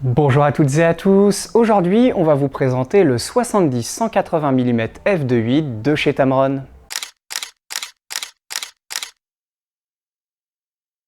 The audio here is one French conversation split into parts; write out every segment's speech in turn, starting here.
Bonjour à toutes et à tous, aujourd'hui on va vous présenter le 70-180 mm f2.8 de chez Tamron.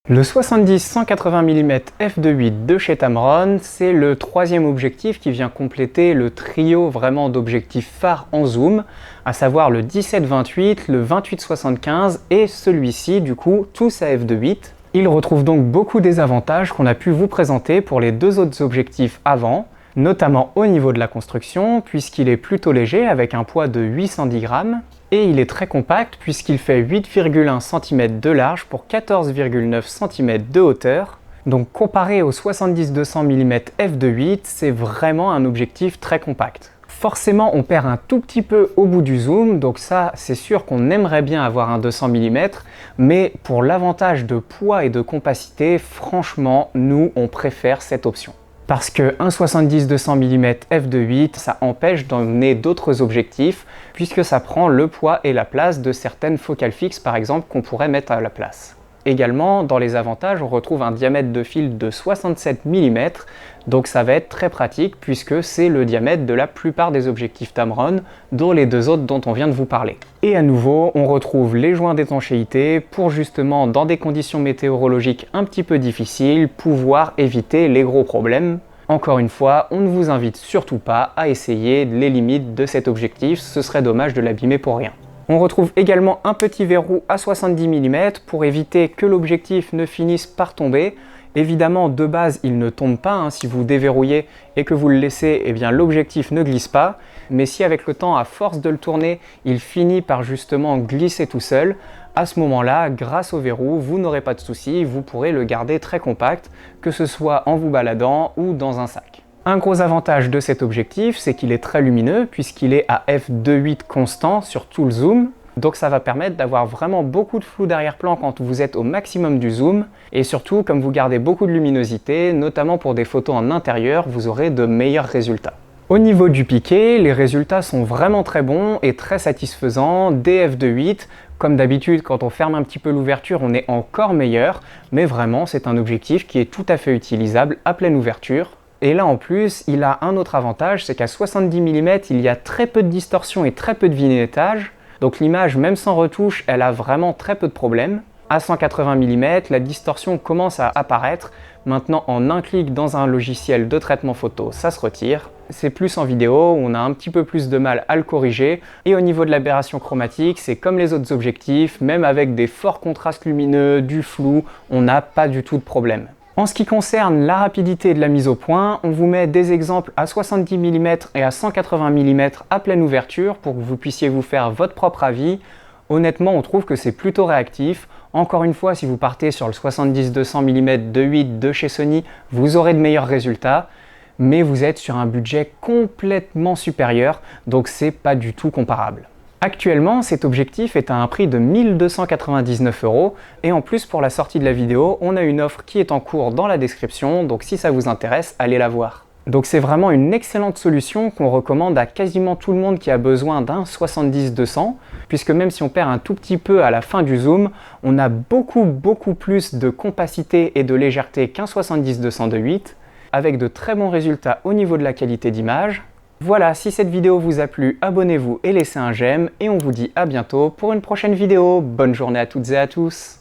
Le 70-180 mm f2.8 de chez Tamron, c'est le troisième objectif qui vient compléter le trio vraiment d'objectifs phares en zoom, à savoir le 17-28, le 28-75 et celui-ci du coup tous à f2.8. Il retrouve donc beaucoup des avantages qu'on a pu vous présenter pour les deux autres objectifs avant, notamment au niveau de la construction, puisqu'il est plutôt léger avec un poids de 810 grammes, et il est très compact puisqu'il fait 8,1 cm de large pour 14,9 cm de hauteur. Donc comparé au 70-200 mm f2.8, c'est vraiment un objectif très compact. Forcément, on perd un tout petit peu au bout du zoom, donc ça, c'est sûr qu'on aimerait bien avoir un 200 mm, mais pour l'avantage de poids et de compacité, franchement, nous, on préfère cette option. Parce qu'un 70-200 mm f2.8, ça empêche d'emmener d'autres objectifs, puisque ça prend le poids et la place de certaines focales fixes, par exemple, qu'on pourrait mettre à la place. Également, dans les avantages, on retrouve un diamètre de fil de 67 mm, donc ça va être très pratique puisque c'est le diamètre de la plupart des objectifs Tamron, dont les deux autres dont on vient de vous parler. Et à nouveau, on retrouve les joints d'étanchéité pour justement, dans des conditions météorologiques un petit peu difficiles, pouvoir éviter les gros problèmes. Encore une fois, on ne vous invite surtout pas à essayer les limites de cet objectif, ce serait dommage de l'abîmer pour rien. On retrouve également un petit verrou à 70 mm pour éviter que l'objectif ne finisse par tomber. Évidemment, de base, il ne tombe pas, hein. Si vous déverrouillez et que vous le laissez, eh bien l'objectif ne glisse pas. Mais si avec le temps, à force de le tourner, il finit par justement glisser tout seul, à ce moment-là, grâce au verrou, vous n'aurez pas de souci, vous pourrez le garder très compact, que ce soit en vous baladant ou dans un sac. Un gros avantage de cet objectif, c'est qu'il est très lumineux puisqu'il est à f2.8 constant sur tout le zoom. Donc ça va permettre d'avoir vraiment beaucoup de flou d'arrière-plan quand vous êtes au maximum du zoom. Et surtout, comme vous gardez beaucoup de luminosité, notamment pour des photos en intérieur, vous aurez de meilleurs résultats. Au niveau du piqué, les résultats sont vraiment très bons et très satisfaisants. Dès f2.8, comme d'habitude, quand on ferme un petit peu l'ouverture, on est encore meilleur. Mais vraiment, c'est un objectif qui est tout à fait utilisable à pleine ouverture. Et là en plus, il a un autre avantage, c'est qu'à 70 mm, il y a très peu de distorsion et très peu de vignettage. Donc l'image, même sans retouche, elle a vraiment très peu de problèmes. À 180 mm, la distorsion commence à apparaître. Maintenant, en un clic dans un logiciel de traitement photo, ça se retire. C'est plus en vidéo, on a un petit peu plus de mal à le corriger. Et au niveau de l'aberration chromatique, c'est comme les autres objectifs, même avec des forts contrastes lumineux, du flou, on n'a pas du tout de problème. En ce qui concerne la rapidité de la mise au point, on vous met des exemples à 70 mm et à 180 mm à pleine ouverture pour que vous puissiez vous faire votre propre avis. Honnêtement, on trouve que c'est plutôt réactif. Encore une fois, si vous partez sur le 70-200 mm 2.8 de chez Sony, vous aurez de meilleurs résultats, mais vous êtes sur un budget complètement supérieur, donc c'est pas du tout comparable. Actuellement, cet objectif est à un prix de 1 299 € et en plus pour la sortie de la vidéo, on a une offre qui est en cours dans la description, donc si ça vous intéresse, allez la voir. Donc c'est vraiment une excellente solution qu'on recommande à quasiment tout le monde qui a besoin d'un 70-200, puisque même si on perd un tout petit peu à la fin du zoom, on a beaucoup plus de compacité et de légèreté qu'un 70-200 de 8, avec de très bons résultats au niveau de la qualité d'image. Voilà, si cette vidéo vous a plu, abonnez-vous et laissez un j'aime, et on vous dit à bientôt pour une prochaine vidéo. Bonne journée à toutes et à tous.